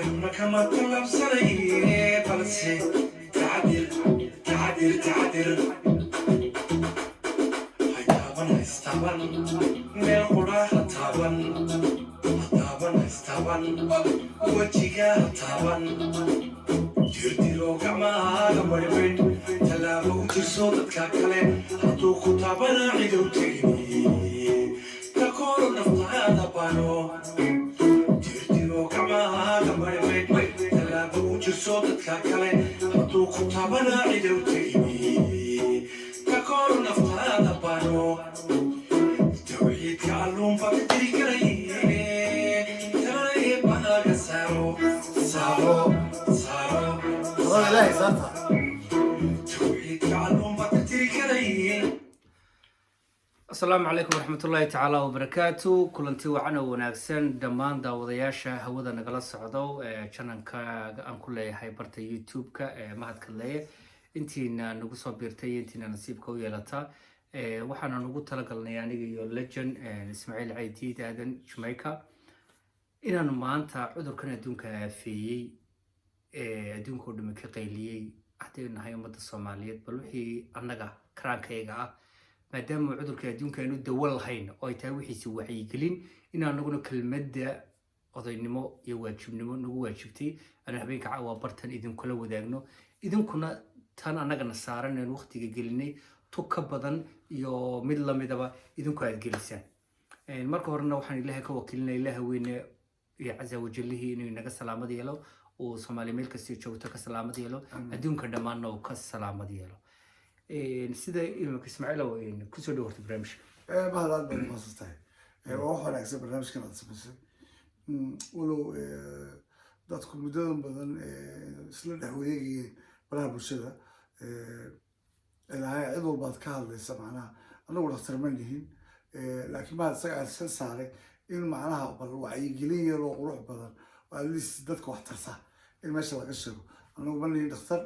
كما طلب صري بلسي تعدل تعدل تعدل هاي تابن استابن ميل قراها تابن تابن استابن وجهها تابن ترديرو كما مربين تلابو ترسو تكاكله هدو كتابنا عيدو تغني تكون نفطها دبانو ترديرو كما مربين تلابو ترسو تكاكله هدو كتابنا عيدو تغني تكون نفطها دبانو توحيد كعلوم فكتري كريه تراي بنا سارو سارو سارو والله صارتها asalaamu calaykum waraxmatullaahi tacaala wabarakaatu kulanti wacan oo wanaagsan dhammaan daawadayaasha hawada nagala socdo jananka aan ku leeyahay barta youtube-ka mahadkaleeye intiina nagu soo biirtay intiina nasiibka u yeelata waxaana nagu talagalnay aniga iyo legend ismaaciil caydiid aadan jamaica inaanu maanta cudurkan adduunka aafeeyey adduunka oo dhami ka qayliyey haddii nahay ummadda soomaaliyeed bal wixii annaga karaankayga ah maadaama cudurka adduunka aanu dawo lahayn oo ay tahay wixiisi wacyigelin in anaguna kelmadda odaynimo iyo waajibnimo nagu waajibtay aan habeenka caawa bartan idinkula wadaagno idinkuna tan annagana saaran aan waqtiga gelinay tu ka badan iyo mid lamidaba idinku aad gelisaan marka horena waxaan ilaahay ka wakiilinay ilaaha weyne iyo casa wajallihi inuu naga salaamad yeelo oo Soomaali meel kasta joogto ka salaamad yeelo adduunka dhammaanna uu ka salaamad yeelo sida Ismaaciil oo ku soo dhawaatay barnaamijka bahalaad baan maasastay waa wanaagsan barnaamijkan aad samaysay walow dadku muddo badan isla dhex wareegayay baraha bulshada ilaahay cid walbaad ka hadlaysa macnaha anagu dhakhtar ma nihin laakiin baa isaga aan saaray in macnaha bal wacyigelin yar oo qurux badan oo at least dadka wax tarta in meesha laga sheego anagu ma nihin dhakhtar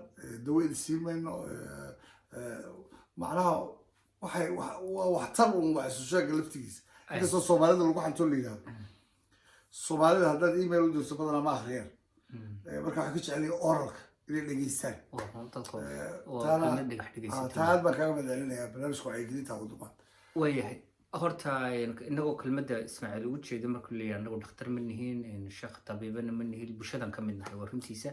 daweyd siimayno macnaha waxay waxtar un waa isu sheega laftigiisa inkastoo soomaalida lagu xanto la yidhahdo soomaalida haddaad email u dirto badanaa ma akhriyaan marka waxay ka jeceliya oralka inay dhegeystaan taad baan kaaga madcelinayaa barnaamijka wacyigelinta wadamaad waayahay horta inagoo kelmadda Ismaaciil ugu jeedo markuu leeyahay anagu dhakhtar ma nihiin sheekh tabiibana ma nihiin bulshadan ka mid nahay waa runtiisa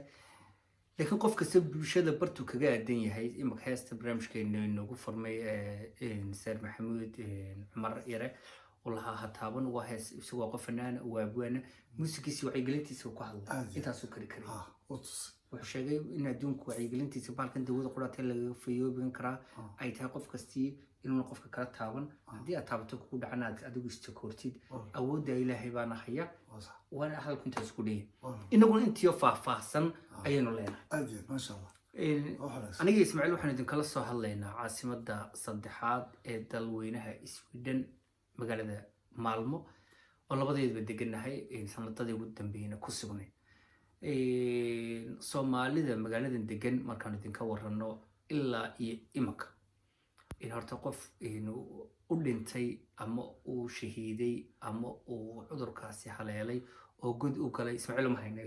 laakiin qof kasta bulshada bartu kaga aadan yahay imaka heesta barnaamijkeena inoogu furmay Sir Maxamuud Cumar Yare oo lahaa hataaban waa hees isagoo qof fanaan waa abwaana muusigiisa wacyigelintiisa ku hadlay intaasuu kari karay wuxuu sheegay in adduunku wacyigelintiisa baalkan dawada quraatay laga fayoobin karaa ay tahay qof kastii inuu qofka kala taaban haddii aad taabato kugu dhacana aad adigu istakoortid awoodda ilaahay baana haya waana halku intaas ku dhigay inaguna intiyo faahfaahsan ayaynu leenahay maasha allah aniga Ismaaciil waxaan idinkala soo hadlaynaa caasimadda saddexaad ee dalweynaha Sweden magaalada Malmo oo labadeedba deganahay sanadadii ugu dambeeyayna ku sugnay Soomaalida magaaladan degan markaan idinka warrano ilaa iyo imaka in horta qof u dhintay ama uu shahiiday ama uu cudurkaasi haleelay oo god u galay Ismaaciil ma haynay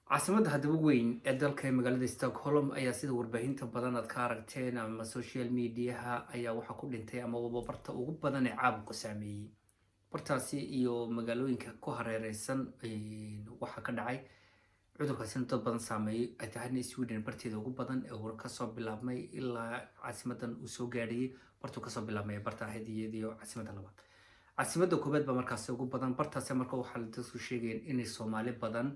caasimadda haddaba weyn ee dalka magaalada Stockholm ayaa sida warbaahinta badan aad ka aragteen ama social media ayaa waxa ku dhintay ama barta ugu badan ee caabuqa saameeyay bartaasi iyo magaalooyinka ku hareeraysan waxa ka dhacay cudurkaasi dad badan saameeyay ay tahay Sweden barteeda ugu badan ee uu ka soo bilaabmay ilaa caasimadan uu soo gaadhay bartu ka soo bilaabmay barta hadiyadiyo caasimadda labaad caasimadda koobaad ba markaas ugu badan bartaasi marka waxa la dadku sheegeen in Soomaali badan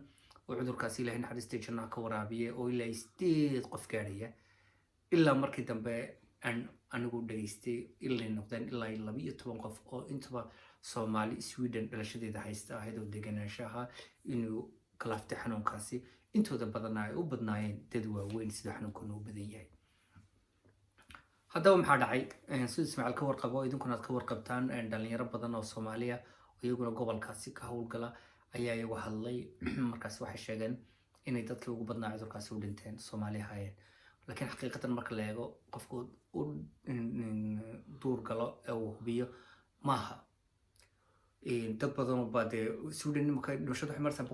oo cudurkaasi ilaahay naxariistay jannaha ka waraabiye oo ilaa 8 qof gaaraya ilaa markii dambe anigu dhageystay ilaa noqdeen ilaa 12 qof oo intaba Soomaali Sweden dhalashadeeda haysta ahayd oo deganaanshaha inuu kalaftay xanuunkaasi intooda badan ay u badnaayeen dad waaweyn sida xanuunkan uu badan yahay haddaba maxaa dhacay sida Ismaaciil ka warqabo idinkuna aad ka warqabtaan dhalinyaro badan oo Soomaaliya iyaguna gobolkaasi ka howlgala ayaa iyagu hadlay markaas waxay sheegeen inay dadkii ugu badnaa cudurkaasi u dhinteen Soomaaliya hayeen laakiin xaqiiqatan marka la eego qofku u duur galo ee uu hubiyo maaha dad badan oo baa dee Sweden nimanka dhimashadu waxay maraysaa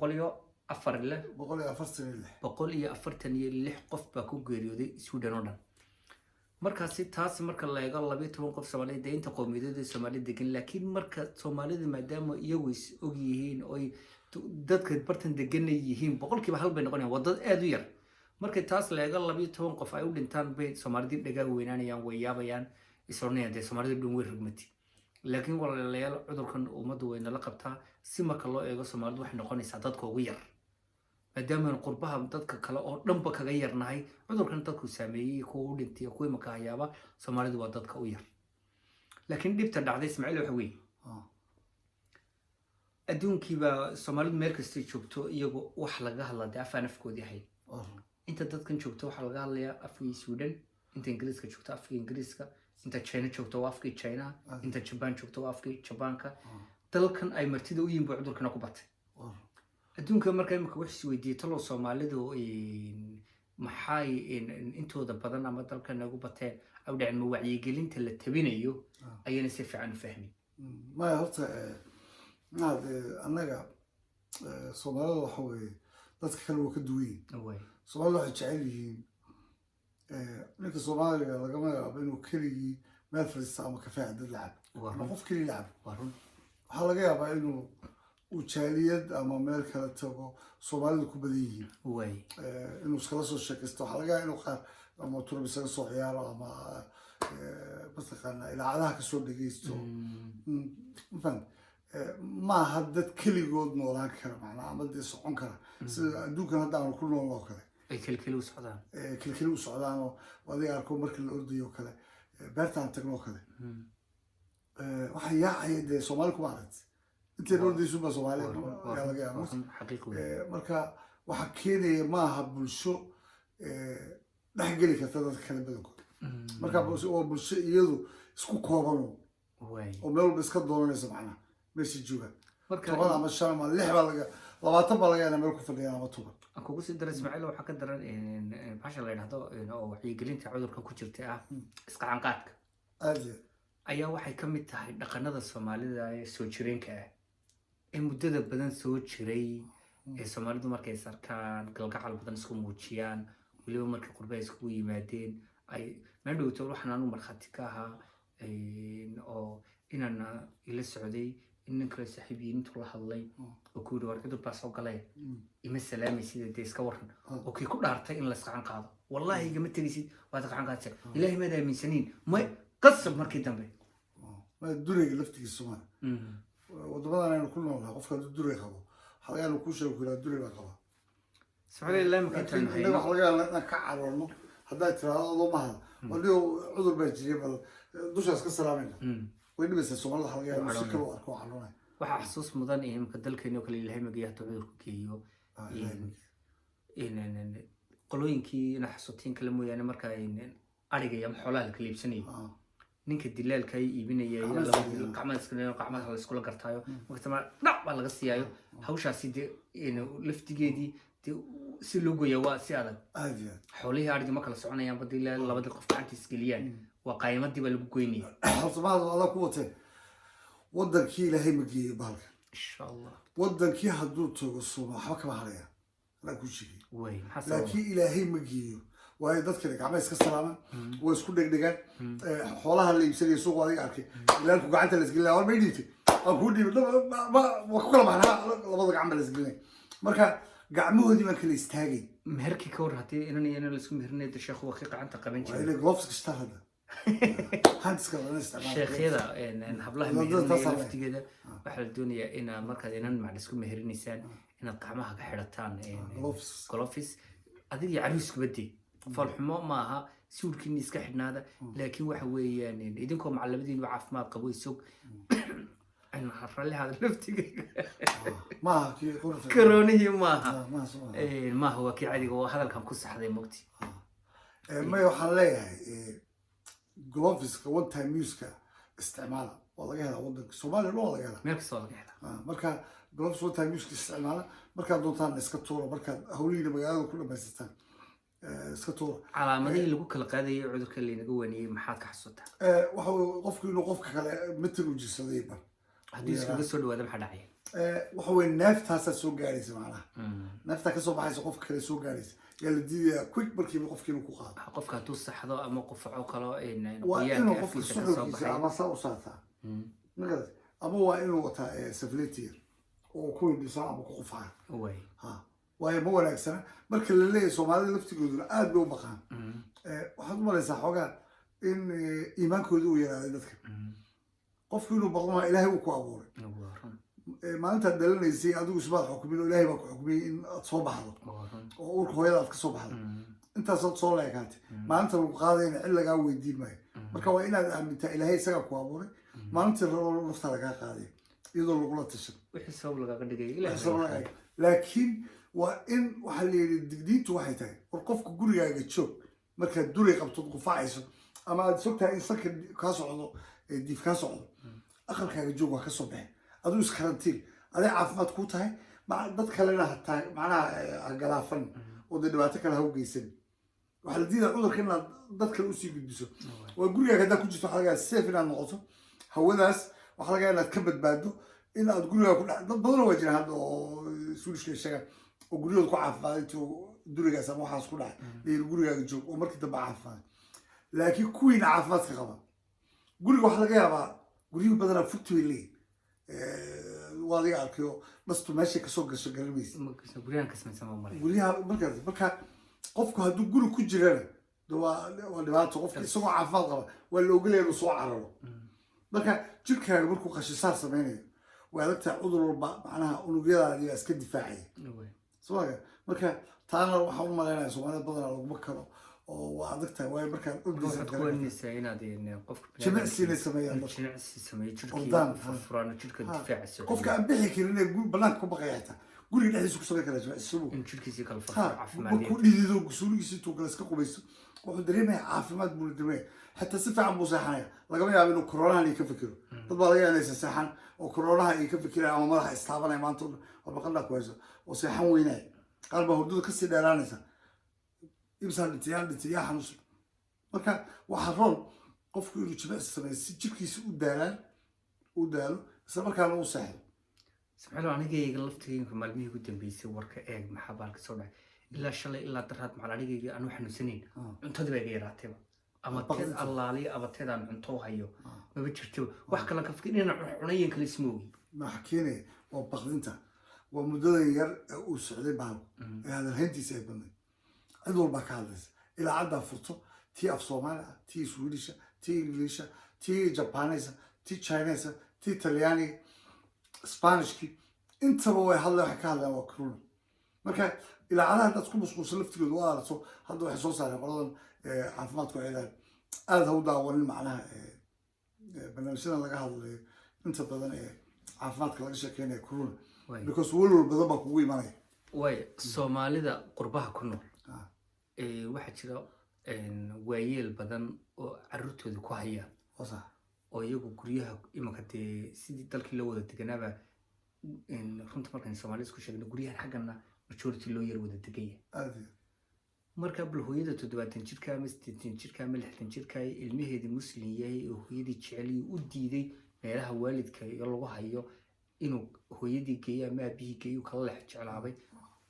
146 qof baa ku geeriyooday Sweden oo dhan markaasi taas marka la eego 12 qof Soomaaliyeed inta qowmiyadda Soomaaliyeed degan laakiin marka Soomaalida maadaama iyagu is og yihiin oo dadka bartan degan yihiin boqolkiiba hal bay noqonayaan wadad aad u yar marka taas la eego 12 qof ay u dhintaan bay Soomaalida dhagaa weynaanayaan way yaabayaan isroonayaan dee Soomaalida dhan way rugmatay laakiin walaalayaal cudurkan ummaddu way nala qabtaa si marka loo eego Soomaalidu waxay noqonaysaa dadka ugu yar maadaama qurbaha dadka kale oo dhanba kaga yarnahay cudurkan dadku saameeyay kuwa u dhintay kuwa marka hayaaba Soomaalidu waa dadka u yar laakiin dhibta dhacday Ismaaciil waxa weey adduunkiiba Soomaalidu meel kasta joogto iyagu wax laga hadlaa afaan afkoodii ahay inta dadkan joogto waxa laga hadlayaa afkii Sweden inta Ingiriiska joogto afkii Ingiriiska inta China joogto waa afkii China inta Japan joogto waa afkii Japanka dalkan ay martida u yihiin cudurkan ku batay adduunka markay marka wax isweydiiyay talo Soomaalidu maxay intooda badan ama dalkan ugu bateen aw dhacin ma wacyigelinta la tabinayo ayana si fiican u fahmin ma horta annaga Soomaalidu waxa weeye dadka kale waa ka duwan yihiin Soomaalidu waxay jecel yihiin ninka Soomaaliga lagama yaabo inuu keligii meel fadhiista ama kafee dad lacab ama qof keli lacab waxaa laga yaabaa inuu jaaliyad ama meel kale tago Soomaalidu ku badan yihiin inuu iskala soo sheekaysto waxaa laga yaabaa inuu qaar ama turub isaga soo ciyaaro ama mataqaanaa ilaacadaha kasoo dhegeysto maaha dad keligood noolaan kara macnaa ama dee socon kara sida adduunkan hadda aanu ku nool oo kale ay kelkeli u socdaan oo adiga arko markii la ordayo kale beertaan tagno kale waxa yaacaya dee Soomaali kuma aragti intii ordaysu ba Soomaali yaa laga yaabaa marka waxa keenaya maaha bulsho dhexgeli karta dadka kale badankood marka waa bulsho iyadu isku kooban oo meel walba iska doonanaysa macnaha meesha jooga toban ama shan ama lix baa laga 20 baa laga yaabaa meel ku fadhiyaan ama toban kugu sii daray Ismaaciil waxa ka daran basha la yiraahdo oo wacyigelinta cudurka ku jirta iska canqaadka ayaa waxay ka mid tahay dhaqanada Soomaalida ee soo jireenka ee muddada badan soo jiray ee Soomaalidu markay sarkaan galgacal badan isku muujiyaan waliba markay qurba isku yimaadeen ay madhowto waxaan aanu marxati ka ahaa oo inaan ila socday إنك سحبين تروح الله وكل واحد يدور بس وقليه إما السلام يصير ديسك ورن وكي كل عرتين إلا سقعان قاضي والله جمت تجلسي وهذا قعان قاضي إلهي ماذا من سنين ما قصب مركي دمبي ما الدوري لفتك السمان وضبطنا أنا كلنا قفك الدوري خبوا حلقة لو كوشة وكل الدوري بقوا سبحان الله ما كنت أنا حلقة لنا كعر والله هذا ترى الله ما واليو عذر بيجي بل دوش أسكت سلامنا وين بس الصومال حلقة مسكر وأركوا علونا waxa xasuus mudan ee imka dalkeena kale ilaahay magayaha cudurku keeyo in qolooyinkii ina xasuutiin kala mooyaan marka ariga iyo xoolaha kala iibsanay ninka dilaalka ay iibinaya iyo qacmada la isku la gartaayo marka ma dhac baa laga siiyaayo hawshaasi laftigeedii si loo gooyo waa si adag xoolaha ariga ma kala soconayaan badilaal labada qof gacantiis geliyaan waa qaymadii baa lagu goynaya horta Allah ku watay waddankii ilaahay ma geeyo baalka insha Allah waddankii hadduu tago Soomaa waxba kama haraya la ku sheegay laakiin ilaahay ma geeyo waayo dadka gacmaha iska salaaman way isku dhegdhegaan xoolaha la iibsanay suuq adiga arkay ilaalku gacanta la isgelaa war meedhiitay aan ku dhiibay ma ku kala macnaa labada gacmo la isgelay marka gacmahoodii baan kala istaagay meherkii ka war hadii inaan la isku meherneed sheekhu waqti gacanta qaban jiray ilaa gloves ka hada hands-ka la isticmaalo sheekhyada hablaha meherneed waxa la doonayaa in markaad inaan macna isku meherinisaan inaad gacmaha ka xirataan gloves adiga cariisku badii falxumo maaha suulkiin iska xidhnaada laakiin waxa weeyaan idinkoo macallimiin caafimaad qabo isoo أنا حرّلي هذا لفتي ما كروني ما هو كي عادي هو هذا كان كوس حدا موتي ما يحلّيها جلوفز كون تايم ميوزك استعمالها والله هذا ودك سومالي والله هذا مالك صار هذا مركا جلوفز كون تايم ميوزك استعمالها مركا دوتان اسكتورة مركا هولينا مجال كله بيستان اسكتورة على مدى اللي بقول القاضي عذرك اللي نجواني محاك حصتها وهو قفك إنه قفك على متر وجسدي haddii iskaga soo dhawaada maxaa dhacaya waxa weye neeftaasaa soo gaadhaysa macnaha neeftaa kasoo baxaysa qofka kale soo gaadhaysa yaa la diidayaa quick markiiba qofka inuu ku qaado qofka hadduu saxdo ama qufaco kalo waa inuu qofka suxurkiisa ama saa u saataa magarat ama waa inuu wataa safletiga oo ku hindhiso ama ku qufaca ha waayo ma wanaagsana marka la leeyahay soomaalida laftigooduna aad bay u baqaan waxaad u malaysaa xoogaa in iimaankooda uu yaraaday dadka qofku inuu baqmaa ilaahay uu ku abuuray maalintaad dhalanaysay adigu isbaad xukumin oo ilaahay baa ku xukumiyey in aad soo baxdo oo uurka hooyada aad ka soo baxdo intaasaad soo leekaatay maalinta lagu qaadayna cid lagaa weydiin maayo marka waa inaad aamintaa ilaahay isagaa ku abuuray maalintii rabo nafta lagaa qaadayo iyadoo lagula tashan wixii sabab lagaaga dhigay laakiin waa in waxaa la yidhi digdiintu waxay tahay war qofka gurigaaga joog markaad duri qabtood qufacayso ama aad sogtahay in sanka kaa socdo diif kaa socdo aqalkaaga joog waa ka soo baxay aduu iskarantiin aday caafimaad ku tahay dad kalena hataa macnaha galaafan oo dee dhibaato kale ha u geysan waxaa la diidaa cudurka inaad dad kale usii gudbiso waa gurigaaga haddaa ku jirto waxaa lagaa safe inaad noqoto hawadaas waxaa lagaa inaad ka badbaado in aad gurigaaga ku dad badana waa jiraan hadda oo suulishka sheegaan oo guryahooda ku caafimaad intuu durigaas ama waxaas ku dhacay layiri gurigaaga joog oo markii dambe caafimaad laakiin kuwiina caafimaadka qaba guriga waxaa laga yaabaa guryihi badanaa fugti bay leeyihin waa adiga arkayo dhastu meeshay kasoo gasho garanaysa guryaha marka qofku hadduu guri ku jirana waa dhibaato qofka isagoo caafimaad qaba waa la ogolaya inuu soo cararo marka jirkaaga markuu qashisaar sameynayo waa adagtahay cudur walba macnaha unugyadaadi baa iska difaacaya somaga marka taana waxaan u malaynaya soomaalida badanaa laguma karo oo waa adag tahay waayo markaan ordaysa inaad jimicsiina sameeyaan qofka aan bixi karin ee banaanka ku baqaya xitaa guriga dhexdiisa ku sameyn karaa jimicsi markuu dhidido gusuuligiisa intuu kale iska qubayso wuxuu dareemaya caafimaad buu dareemaya xataa si fiican buu seexanaya lagama yaabo inuu koronahan iyo ka fikiro dad baa laga yaaba inay seexan oo koronaha iyo ka fikiraya ama madaxa istaabanaya maanta oo baqandaa ku hayso oo seexan weynaya qaar baa hurdada kasii dheeraanaysa imsaan dhintayaan yaa xanuunsan marka waxaa roon qofku inuu jimicsi sameeyo si jirkiisa u daalo isla markaana u seexdo subxaana anigayga laftigayga maalmihii ugu dambeysay warka eeg maxaa baalka soo dhacay ilaa shalay ilaa daraad macal anigayga aanu xanuunsanayn cuntadii baa iga yaraatayba ama teed allaaliya ama teed aan cunto hayo maba jirto wax kale ka fikir inaan cunayan kale isma ogi waxa keenaya waa baqdinta waa muddadan yar ee uu socday bahal ee hadalhayntiisa ay badnay cid walbaa ka hadlaysa ilaa caddaa furto tii af soomaali ah tii swedisha tii ingiliisha tii jabanaysa tii chinesa tii talyaaniga spanishki intaba way waxay ka hadlayaan waa corona marka ilaacadaha haddaad ku mashquulsan laftigooda waa aragto hadda waxay soo saareen qoladan caafimaadku ciidaan aada ha u daawanin macnaha barnaamijyadan laga hadlayo inta badan ee caafimaadka laga sheekeynaya corona because walwal badan baa kugu imanaya way soomaalida qurbaha ku nool waxaa jira waayeel badan oo caruurtooda ku hayaan oo iyagu guryaha imanka dee sidii dalkii loo wada deganaaba runta markaan soomaalida isku sheegno guryahan xaggana majority loo yar wada degaya marka bal hooyada 70 jirka ama 60 jirka ama 60 jirka ilmaheedii muslim yahay oo hooyadii jecel u diiday meelaha waalidka iyo lagu hayo inuu hooyadii geeyo ama aabihii geeyo kala lex jeclaabay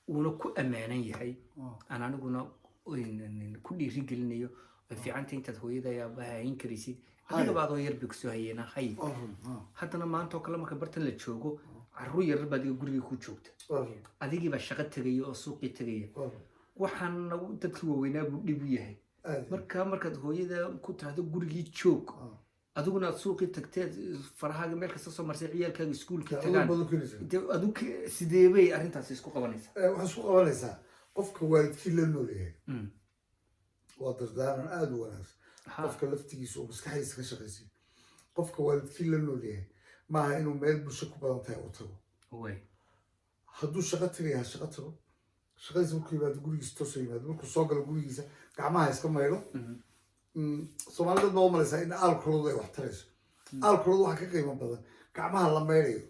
uuna ku amaanan yahay aan aniguna ku dhiirigelinayo way fiicantay intaad hooyada aabaha hayn karaysid adiga baad oo yar bigso hayena hay haddana maanta oo kale marka bartan la joogo carruur yar baad guriga ku joogta adigii baa shaqo tagaya oo suuqii tagaya waxaan dadkii waaweynaa buu dhib u yahay markaad hooyada ku tiraahdo gurigii joog adiguna aad suuqii tagteed farahaaga meel kasta soo marsay ciyaalkaaga iskuulkii tagaan adug sidee bay arrintaasi isku qabanaysaa waxay isku qabanaysaa qofka waalidkii la nool yahay waa dardaaran aada u wanaagsan qofka laftigiisa oo maskaxdiisa ka shaqaysiyo qofka waalidkii la nool yahay maaha inuu meel bulsho ku badan tahay u tago hadduu shaqo tagaya ha shaqo tago shaqadiisa markuu yimaado gurigiisa toosoo yimaado markuu soo galo gurigiisa gacmaha iska maydho soomaalida noo malaysaa in aalkoloodu ay wax tarayso aalkoloodu waxaa ka qiimo badan gacmaha la maydhayo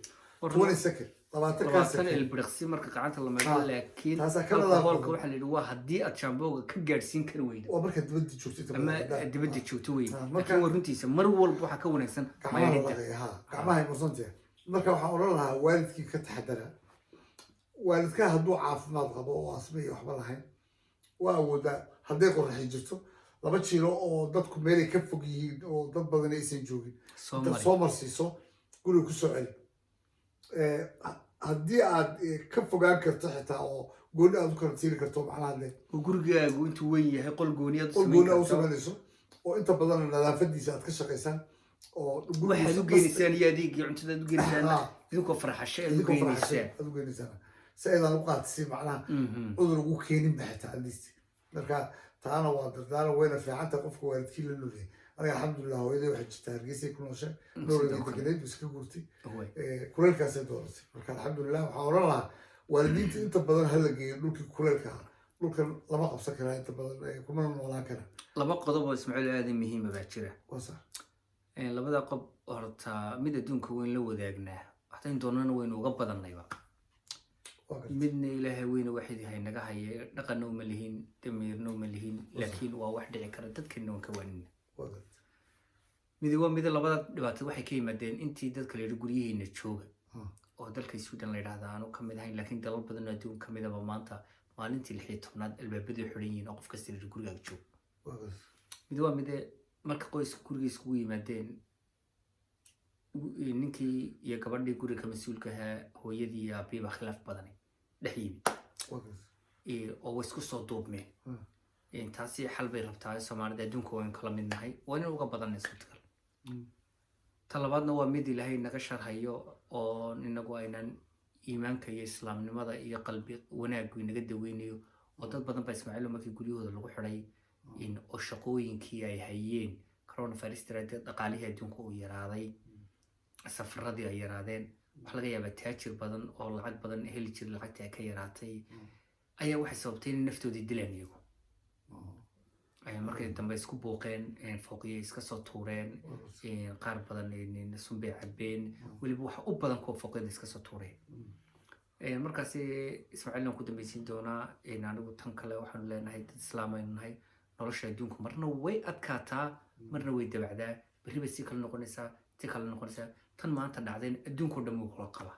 20 second 20 ilbiriqsi marka gacanta la maydho laakiin alkoholka waxaa la yidhi waa haddii aad shaambooga ka gaadhsiin kari weydo waa markaad dibadda joogto ama dibadda joogto wey laakiin waa runtiisa mar walba waxaa ka wanaagsan gacmahay mursantahay marka waxaan oran lahaa waalidkii ka taxadara waalidkaa hadduu caafimaad qabo oo asma iyo waxba lahayn waa awoodaa hadday qoraxi jirto 2 jilo oo dadku meelay ka fog yihiin oo dad badan aysan joogin intaad soo marsiiso guriga kusoo celi haddii aad ka fogaan karto xitaa oo gooni aad u karantiili karto macnaha le gurigaagu intuu weyn yahay qol gooni aad u samaynayso oo inta badan nadaafadiisa aad ka shaqaysaan oo waxaad u geenaysaan iyo adeegii cuntadaad u geenaysaan idinkoo farxasho aad u geenaysaan si aydan u qaatisi macnaha cudur ugu keenin ba xitaa aliist marka taana waa dardaara weyna fiicanta qofka waalidkii la noolyahay aniga alxamdulilah hooyaday waxay jirtaa hargeysay ku nooshay noolay deganeyd iska guurtay kuleelkaasay dooratay marka alxamdulilah waxaan oran lahaa waalidiinta inta badan hala geeyo dhulkii kuleelka ah dhulkan lama qabsan karaa inta badan kuma noolaan karaa 2 qodob oo Ismaaciil aad muhiim ah jira labada qodob horta mid adduunka weyn la wadaagnaa waxaan doonana weyn uga badanayba midna ilaahay weyn waxay yahay naga hayay dhaqanno ma lihin damiirno ma lihin laakiin waa wax dhici kara dadkeena oo ka waanin mid labada dhibaato waxay ka yimaadeen intii dadka leeyahay guryihiina jooga oo dalka Sweden la yiraahdo aanu kamid ahayn laakiin dalal badan oo adduun kamid ah maanta maalintii 16aad albaabadu xiran yihiin oo qof kasta leeyahay gurigaaga joog mid marka qoyska gurigiisa ugu yimaadeen ninkii iyo gabadhii guriga mas'uulka ahaa hooyadii iyo aabbiiba khilaaf badan dhex yimid oo isku soo duubmeen taasi xal bay rabtaa Soomaalida adduunka waan kala mid nahay waa in uga badan isbedel talabaadna waa mid ilaahay naga sharhayo oo inagu aynan iimaanka iyo islaamnimada iyo qalbi wanaag naga daweynayo oo dad badan ba Ismaaciil markii guryahooda lagu xiray oo shaqooyinkii ay hayeen coronavirus dhaqaalihii adduunka uu yaraaday safaradii ay yaraadeen waxa laga yaabaa taajir badan oo lacag badan heli jiray lacagtii ay ka yaraatay ayaa waxay sababtay in naftoodii dilaan iyagu markay dambe isku buuqeen fooqiye iska soo tuureen qaar badan sunbay cabeen weliba waxa u badan kuwa fooqyada iska soo tuureen markaasi Ismaaciil ku dambaysiin doonaa anigu tan kale waxaan leenahay dad islaam aynu nahay nolosha adduunku marna way adkaataa marna way dabacdaa bariba si kala noqonaysaa tan maanta dhacdeen adduunku dhan uu kala qaba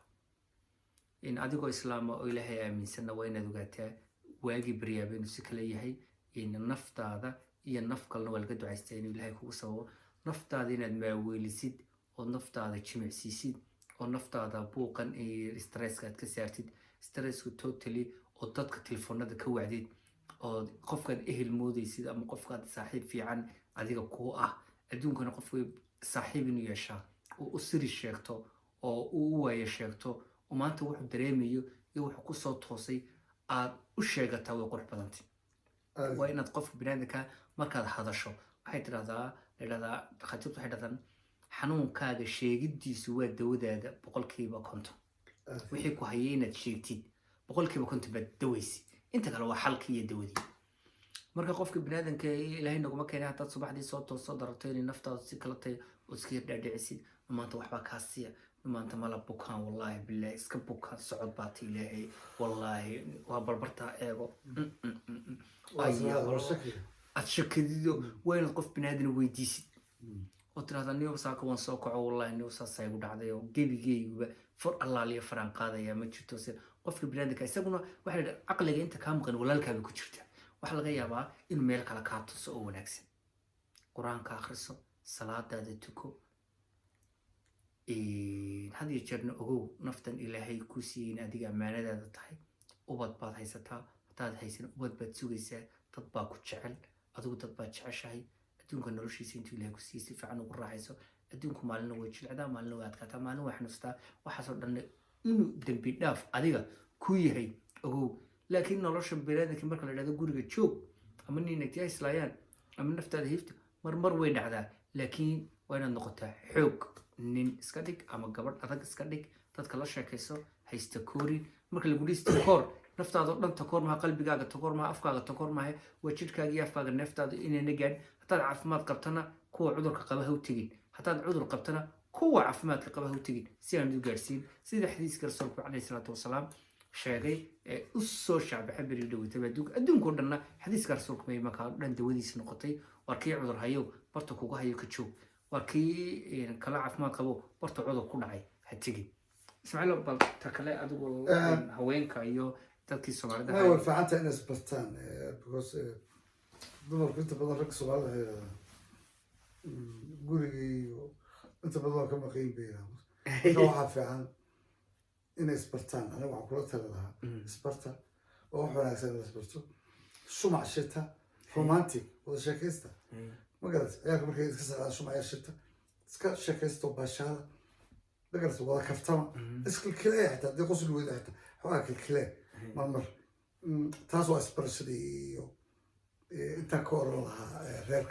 adigoo islaam oo ilaahay aaminsan waa inaad ogaataa waagi baryaabeen si kala yahay naftaada iyo naf kalena waa laga ducaystaa inuu ilaahay kugu sababo naftaada inaad maaweelisid oo naftaada jimicsiisid oo naftaada buuqan iyo stresska aad ka saartid stressku totally oo dadka telefoonada ka wacdid oo qofkaad ehel moodaysid ama qofkaad saaxiib fiican adiga ku ah adduunkana qofku saaxiib inuu yeeshaa oo u siri sheegto oo uu waayo sheegto oo maanta wuxuu dareemayo iyo wuxuu ku soo toosay aad u sheegataa way qurux badantay waa inaad qofka binaadamka markaad hadasho waxay tidhahdaa dhakhaatiirtu waxay dhahdaan xanuunkaaga sheegidiisu waa dawadaada 50% wixii ku hayay inaad sheegtid 50% baad dawaysi inta kale waa xalkii iyo dawadii marka qofka binaadamka ilaahay naguma keenay hadaad subaxdii soo tooso darto inay naftaada si kala tahay oo iska dhaadhicisid maanta waxba kaa siiya maanta mala bukaan wallahi billahi iska bukaan socod baata ilaahay wallahi waa barbarta eego aad shakadido waa inaad qof binaadam weydiisid oo tiraahdaa niyo saaka waan soo kaco wallahi niyo saas ay ugu dhacday oo gebigeyguba fur allaaliya faraan qaadaya ma jirto si qofka binaadamka isaguna waxa la aqliga inta ka maqan walaalkaaga ku jirta waxa laga yaabaa in meel kala ka tuso oo wanaagsan quraanka akhriso salaadaada tuko hadii jeerna ogow naftan ilaahay ku siiyeen adiga amaanadaada tahay ubad baad haysataa hadaad haysan ubad baad sugaysaa dad baa ku jecel adigu dad baa jeceshahay adduunka noloshiisa intuu ilaahay ku siiyey si fiican ugu raaxayso adduunku maalina way jilcdaa maalina way adkaataa maalina way xanuustaa waxaasoo dhan inuu dembi dhaaf adiga ku yahay ogow laakiin nolosha bini'aadamka marka la yidhahdo guriga joog ama ninagti ay islaayaan ama naftaada hifta mar way dhacdaa laakiin waa inaad noqotaa xoog nin iska dhig ama gabadh adag iska dhig dadka la sheekayso haysta koorin marka lagu dhisto koor naftaada oo dhan takoor maha qalbigaaga takoor maha afkaaga takoor maha waa jidhkaaga iyo afkaaga neeftaada inayna gaadhin haddaad caafimaad qabtana kuwa cudurka qaba ha u tegin haddaad cudur qabtana kuwa caafimaadka qaba ha u tegin si aan u gaadhsiin sida xadiiska rasuulku calayhi salaatu wasalaam sheegay u soo shacbaxay beri dhaweytay adduunka oo dhanna xadiiska rasuulku may markaa dhan dawadiisa noqotay war kii cudur hayo barta kuga hayo ka joog war kii kala caafimaad qabo barta cudur ku dhacay ha tegin ismaaciil bal ta kale adigu haweenka iyo dadkii Soomaalida ما هو فعلت أنا سبرتان because دمر كنت بدل رك سؤال قولي أنت بدل كم قيم بينا روح فعلا إن سبرتان أنا وعقولت لها سبرتا وحنا سنة سبرتو شو مع الشتاء رومانتيك ولا شاكيستا ما قلت ياك مركز كسر على شو مع الشتاء سكا شاكيستو باشا ما قلت ولا كفتما اسك الكلاه حتى دي قص الويد حتى حواك الكلاه مرمر تاسو اسبرسدي انت كورلها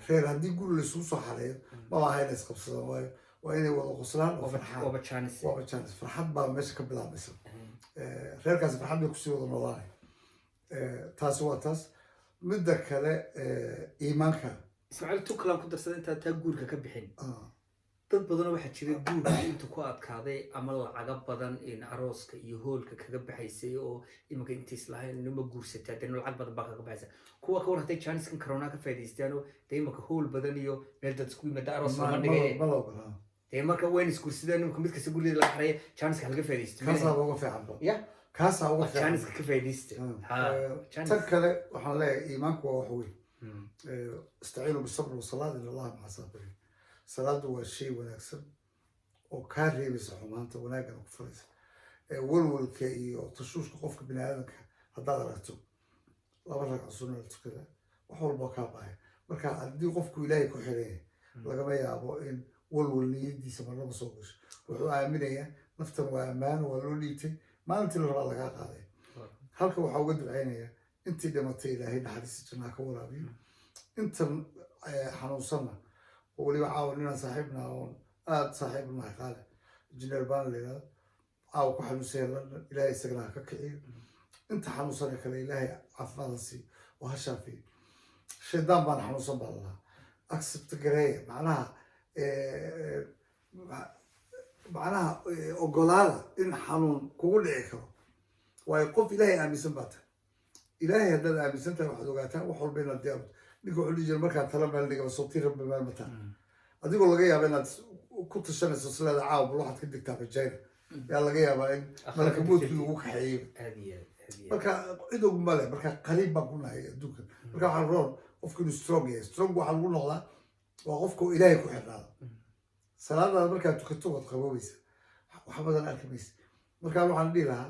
reer haddii guri laisugu soo xareeyo malaha inay isqabsadaan waa inay wada qoslaan oo farxaan waaba jaanis farxad baa meesha ka bilaabaysa reerkaasi farxad bay kusii wada noolaanay taasi waa taas midda kale iimaanka ismaaciil tuklan ku darsada intaa taa guurka ka bixin dad badan waxaa jira guurka inta ku adkaaday ama lacaga badan in arooska iyo hoolka kaga baxaysay oo iminka intiis lahayn nima guursataa dee lacag badan baa kaga baxaysa kuwa ka war hadday jaaniskan corona ka faa'iidaystaan oo dee iminka hool badan iyo meel dad isku yimaada aroos lama dhigay dee marka wayn isguursadaan iminka mid kasta gurigeeda laga xareeya jaaniska halga faa'iidaysto kaasaa uga fiicanba ya kaasaa uga fiican jaaniska ka faa'iidaysta tan kale waxaan leeyahay iimaanku waa wax weyn istaciinu bisabr wasalaad ila allah maca saabiriin salaadu waa shay wanaagsan oo kaa reebaysa xumaanta wanaagana ku faraysa walwalka iyo tashuushka qofka bini aadamka haddaad aragto laba ragco sunna la tukada wax walba kaa baaya marka haddii qofku ilaahay ku xireeya lagama yaabo in walwal niyadiisa marnaba soo gasho wuxuu aaminayaa naftan waa ammaano waa loo dhiibtay maalintii la rabaa lagaa qaaday halka waxaa uga ducaynayaa intii dhimatay ilaahay naxariista jannaa ka waraabiyo intan xanuunsanna ولي عاوننا صاحبنا صاحبنا قال جنرال بان لنا عاو كحلو سير إلهي سجنها ككعير أنت حنوصل لك إلهي عفاضسي وهالشافي شيطان بان حنوصل بالله أكسب تقريه معناها أقولها إن حنون كل عكرة ويقف إلهي آمي سنبات إلهي هذا آمي سنتا وحدوقاتها وحول بين الديار ninkuu xulli jira markaa tala meel dhiga sootii rabbi meel mataan adigoo laga yaaba inaad ku tashanayso sileeda caawa waxaad ka digtaa rajayna yaa laga yaabaa in malaka moodkii lagu kaxeeyo marka cid og male marka qariib baan ku nahay adduunkan marka waxaan roon qofku inuu strong yahay strong waxaa lagu noqdaa waa qofka ilaahay ku xirnaada salaadaada markaad tukato waad qaboobaysa wax badan arki maysa markaa waxaan dhihi lahaa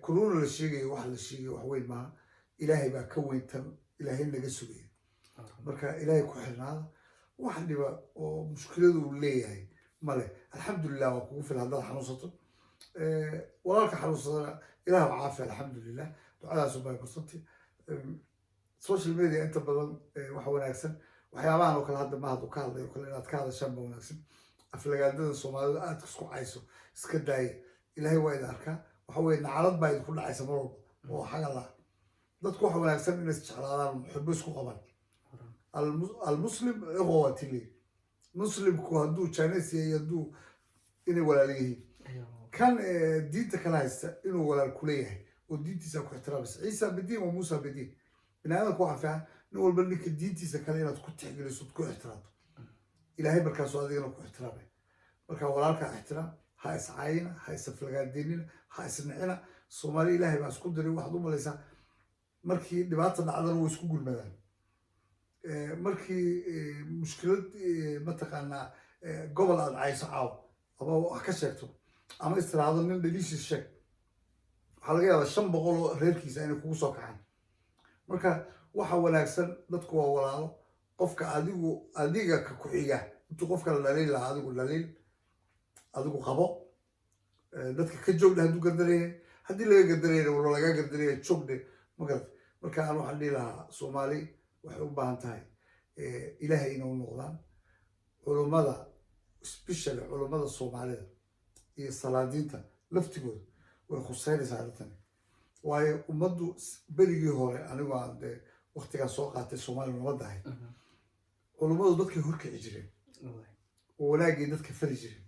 kunuuna la sheegayo wax la sheegayo wax weyn maaha ilaahay baa ka weyntan ilaahay naga sugaya marka ilaahay ku xirnaada wax dhiba oo mushkiladu uu leeyahay male alxamdulilah waa kugu filan haddaad xanuunsato walaalka xanuunsadana ilaah caafi alxamdulilah ducadaas ubay kursantay social media inta badan waxa wanaagsan waxyaabahan oo kale hadda ma hadu ka hadlayo kale inaad ka hadashaan ba wanaagsan aflagaadada soomaalida aad isku cayso iska daaya ilaahay waa idin arkaa waxa weye nacalad baa idinku dhacaysa mar walba oo xaga laa dadku waxa wanaagsan inay isjeclaadaan xubbo isku qabaan almuslim ikhwati li muslimku hadduu jaanis yahay hadduu inay walaal yihiin kan diinta kala haysta inuu walaal ku leeyahay oo diintiisa ku ixtiraamaysa ciisa bidiin wa muusa bidiin bini aadamku waxa fiican nin walba ninka diintiisa kale inaad ku tixgeliso ku ixtiraamto ilaahay markaasoo adigana ku ixtiraamay marka walaalkaa ixtiraam ha iscaayina ha isaflagaadeenina ha isnicina soomaali ilaahay baa isku diray waxaad u malaysaa markii dhibaata dhacdana way isku gulmadaan markii mushkilad mataqaanaa gobol aad cayso caaw ama wax ka sheegto ama istiraado nin dhaliishiis sheeg waxaa laga yaabaa 500 oo reerkiisa inay kugu soo kacaan marka waxa wanaagsan dadku waa walaalo qofka adiga ka ku-xiga intuu qofka la dhaliil lahaa adigu qabo dadka ka joogdha hadduu gardareeyay haddii laga gardareeyna walo laga gardareeya joogdhe magarad marka aan waxaan dhihi lahaa soomaali waxay u baahan tahay ilaahay inay u noqdaan culummada especially culummada soomaalida iyo salaadiinta laftigooda way khuseynaysaa arrintani waayo ummaddu berigii hore anigoo aan dee waktigaa soo qaatay soomaaliya nabadda ahayd culummadu dadkay horkici jireen oo wanaagii dadka fali jireen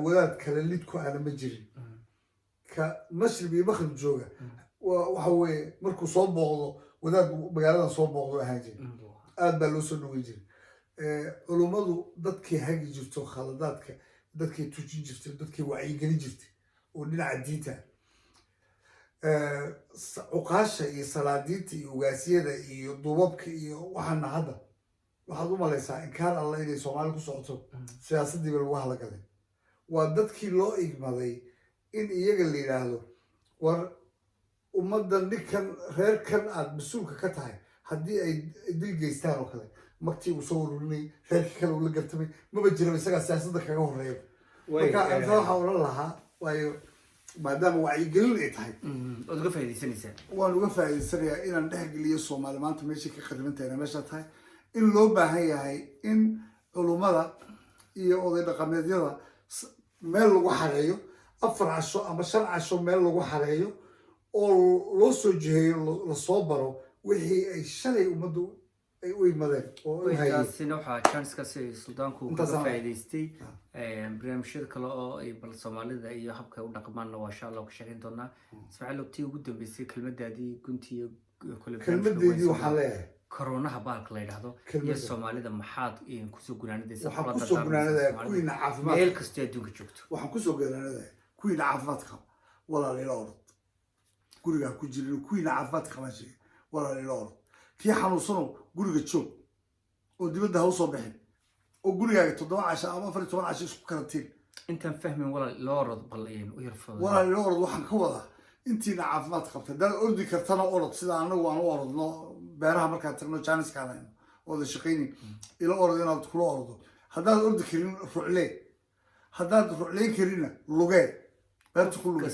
wadaad kale lidku aana ma jirin ka mashrib iyo makhrib jooga waxa weeye markuu soo booqdo wadaad magaaladan soo booqdo ahaan jira aad baa loo soo dhaweyn jiray culummadu dadkii hagi jirto khaladaadka dadkii tujin jirtay dadkii wacyigelin jirtay oo dhinaca diinta cuqaasha iyo salaadiinta iyo ugaasiyada iyo duubabka iyo waxaana hadda waxaad u malaysaa inkaan alla inay soomaali ku socoto siyaasaddiiba lagu halagaday waa dadkii loo igmaday in iyaga la yidhaahdo war ummaddan ninkan reerkan aada mas-uulka ka tahay haddii ay dil geystaan oo kale magtii uu soo ururinay reerkii kale uu la gartamay maba jiraba isagaa siyaasadda kaga horeeya marka anta waxaa odhan lahaa waayo maadaama wacyigelin ay tahay ood uga faa'iidaysanaysaa waan uga faa'iidaysanayaa inaan dhexgeliyo soomaali maanta meeshay ka khariban tahayna meesha tahay in loo baahan yahay in culummada iyo oday dhaqameedyada meel lagu xareeyo 4 casho ama 5 casho meel lagu xareeyo oo loo soo jiheeyo lasoo baro wixii ay shalay ummaddu ay u imadeen oo u hayeen taasina waxaa chanskaasi suldaanku uga faa'iidaystay barnaamijyada kale oo ay bal soomaalida iyo habka ay u dhaqmaanna waa insha allah ka sheekeyn doonaa ismaaciil ogtii ugu dambeysay kelmadaadii gunti iyo kelmadeedii waxaan leeyahay koronaha baalka la yidhaahdo iyo soomaalida maxaad kusoo gunaanadaysa waxaan kusoo gunaanadayaa kuwiina caafimaad meel kastoo adduunka joogto waxaan kusoo gunaanadayaa kuwiina caafimaad qaba walaalila orod gurigaa ku jirin kuwiina caafimaad qaban sheegay walaalila orod kii xanuunsanow guriga joog oo dibadda ha usoo bixin oo gurigaaga 7 casho ama 14 casho isku karantiin intaan fahmin walaalila orod bal u yarfado walaalila orod waxaan ka wadaa intiina caafimaad qabta dad ordi kartana orod sida anagu aan u orodno beeraha markaan tagno jaaniskaan hayno ooda shaqaynin ila orod inaad kula ordo haddaad ordi karin ruclee haddaad rucleyn karinna lugee beerta ku lugee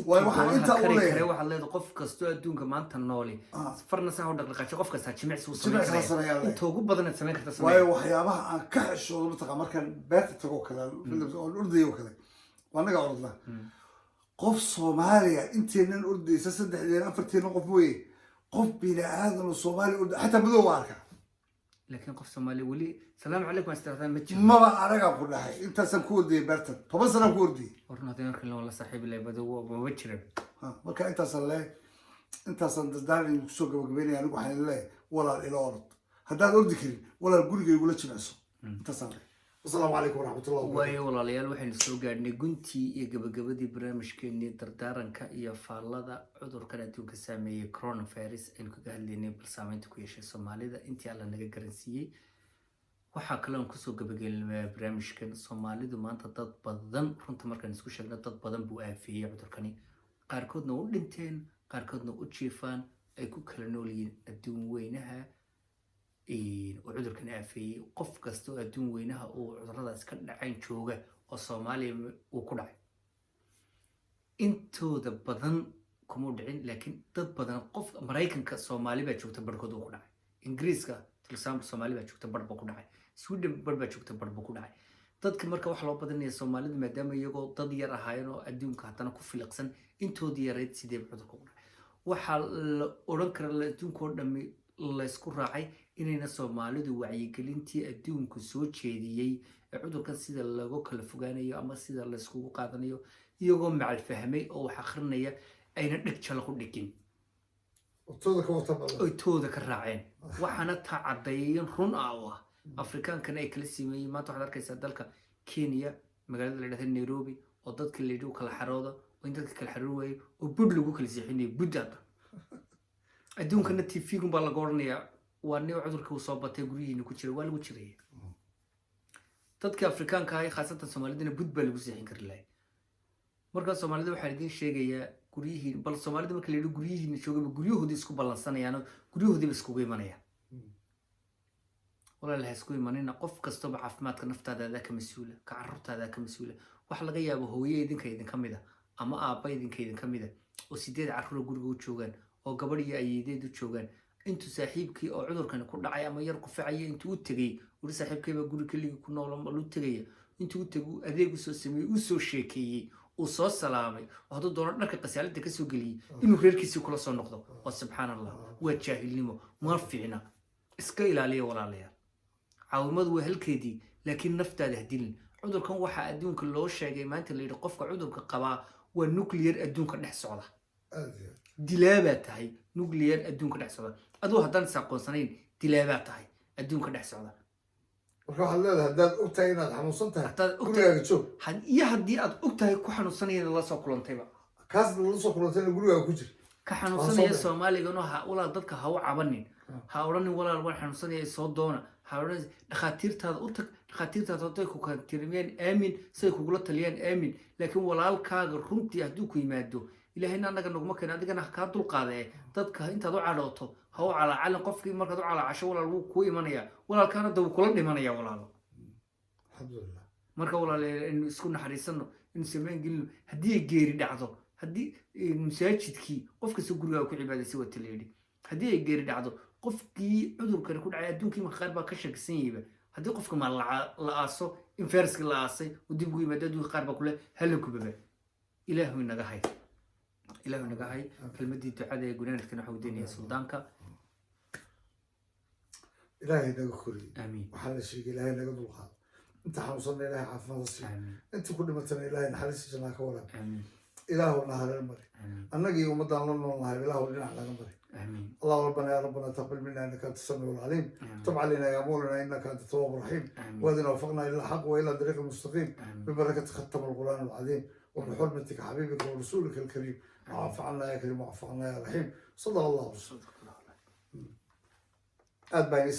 waxaad leedahay qof kastoo adduunka maanta nooli farna saa u dhaqdhaqaasho qof kastaa jimicsi uu sameyn inta ugu badanaad samayn karta waayo waxyaabaha aan ka xishoodo mataqaa markaan beerta tago kale oon ordayo kale waa naga orodnaa qof soomaaliya inteenan ordaysa 3 4 qof mooye qof bini aadan oo soomaali xataa madow waa arkaa laakiin qof soomaali weli salaamu calaykum astartaan ma jiro maba anagaa ku dhahay intaasaan ku ordayay beertan 10 sanaan ku ordayay warna hadii markii la saaxiib ilaa madow ma jirin marka intaasaan dadaalin kusoo gabagabeynaya anigu waxaan leeyahay walaal ila orod haddaad ordi karin walaal gurigaygula jimicso intaasaan leeyahay السلام عليكم ورحمة الله وبركاته. واي والله ليال وحين سوق عندنا قنتي يجبجبدي برامج كني دردارن كأي فالله عذر كانت يوكسامي كورونا فيروس إنك قال لي نبل سامين تكويش الصومالي ده أنتي على نجا جرنسية وحكلهم كسو جبجل برامج كن الصومالي ده ما أنت تطبضن فرنت مركز نسكو شغلة تطبضن بوافية عذر كني قاركود نقول لنتين قاركود نقول شيفان أيكو كلنولين الدون وينها وعذر كان عافي قف كستو أدون وينها وعذرها سكن عين شوجة والصومالي وكلها انتو دبضن كمودعين لكن دبضن قف أمريكان كصومالي بتشوف تبركض وكلها إنجليز كتلسام الصومالي بتشوف تبرك وكلها سويدن بتشوف تبرك وكلها ضد كمركا وحلا بدن الصومالي ما دام يجو ضد يرهاينو أدون كهتنا كف الأقسن انتو ديارات سيدي بعذر كلها وحال أورنكر الأدون كورنمي الله يسكر راعي إننا Soomaalidu wacyigelintii adduunku soo jeediyay cudurkan sida lagu kala fogaanayo ama sida la isku qaadanayo iyagoo macal fahmay oo wax akhrinaya ayna dhig jala ku dhigin tooda ka raaceen waxaana taa cadeeyeen run ah Afrikaankan ay kala simeeyeen maanta waxaad arkaysaa dalka Kenya magaalada la yiraahdo Nairobi oo dadka la yiraahdo kala xaroodo oo in dadka kala xaroon waayo oo bud lagu kala siixinay budada adduunkana TV-gun baa laga oranayaa waa nin cudurka uu soo batay guriyiina ku jira waa lagu jiray dadka Afrikaanka ah khaasatan Soomaalidina bud baa lagu siixin kar lahayd marka Soomaalida waxa idin sheegaya guriyihiin bal Soomaalida marka la yiraahdo guriyihiina joogaba guriyahooda isku balansanayaan guriyahooda isku imanayaan wala la isku imanayna qof kasto ba caafimaadka naftaada ka mas'uula ka carruurtaada ka mas'uula wax laga yaabo hooyo idin kamida ama aabba idin kamida oo 8 carruur guriga u joogan oo gabadh iyo ayeedeed u joogan intuu saaxiibkii oo cudurkan ku dhacay ama yar ku ficay intuu u tagay uu saaxiibkayba guri kaliya ku nool ma lu tagay intuu u tagu adeeg soo sameeyay uu soo sheekeeyay uu soo salaamay oo haduu doono dharka qasaalada ka soo galiyay inuu reerkiisa kula soo noqdo oo subhanallah waa jaahilnimo ma fiicna iska ilaaliya walaalayaal caawimadu waa halkeedii laakiin naftaada hadilin cudurkan waxa adduunka loo sheegay maanta la yiraahdo qofka cudurka qaba waa nuclear adduunka dhex socda dilaaba tahay nuclear adduunka dhex socda adoo haddaan saaqoonsanayn dilaaba tahay adduunka dhex socda marka waxaad leedahay haddaad og tahay inaad xanuunsan tahay haddaad og tahay gurigaaga joog iyo haddii aad og tahay ku xanuunsanayana la soo kulantayba kaasna lala soo kulantayna gurigaaga ku jir ka xanuunsanaya soomaaligana walaal dadka ha u cabanin ha odhanin walaal waan xanuunsanaya soo doona ha odhan dhakhaatiirtaada u tag dhakhaatiirtaada hadday ku kantirmeen aamin siday kugula taliyaan aamin laakiin walaalkaaga runtii hadduu ku yimaado ilaahayna annaga naguma keena adigana kaa dulqaadee dadka intaad u cadhooto ha u calaacalin qofkii markaad u calaacasho walaal wuu kuu imanayaa walaalkaana da wuu kula dhimanaya walaalo alxamdulilah marka walaal inu isku naxariisano inu samayn gelino haddii ay geeri dhacdo haddii masaajidkii qof kasta gurigaa ku cibaadaysay waa tala yidhi haddii ay geeri dhacdo qofkii cudurkani ku dhacay adduunkii marka qaar baa ka shakisan yahayba haddii qofka ma la aaso in fayraskii la aasay oo dib ugu yimaado adduunka qaar baa kule hala gubaba ilaahu inaga hay ilaahu inaga hay kelmadii ducada ee gunaanadkana waxa udeynaya suldaanka ilaahay naga koriyey aamiin waxaa la sheegay ilaahay naga dulqaado inta xanuunsanna ilaahay caafimaad siiyo intii ku dhimatana ilaahay naxariista jannaa ka waraab aamiin ilaahu na hareer mari annagii ummaddaan la nool nahay ilaahu dhinac naga mari اللهم ربنا يا ربنا تقبل منا انك انت السميع العليم تب علينا يا مولانا انك انت التواب الرحيم واهدنا وفقنا الى الحق والى الطريق المستقيم ببركه ختم القران العظيم وبحرمتك حبيبك ورسولك الكريم واعف عنا يا كريم واعف عنا يا رحيم صدق الله وسلم أتبعني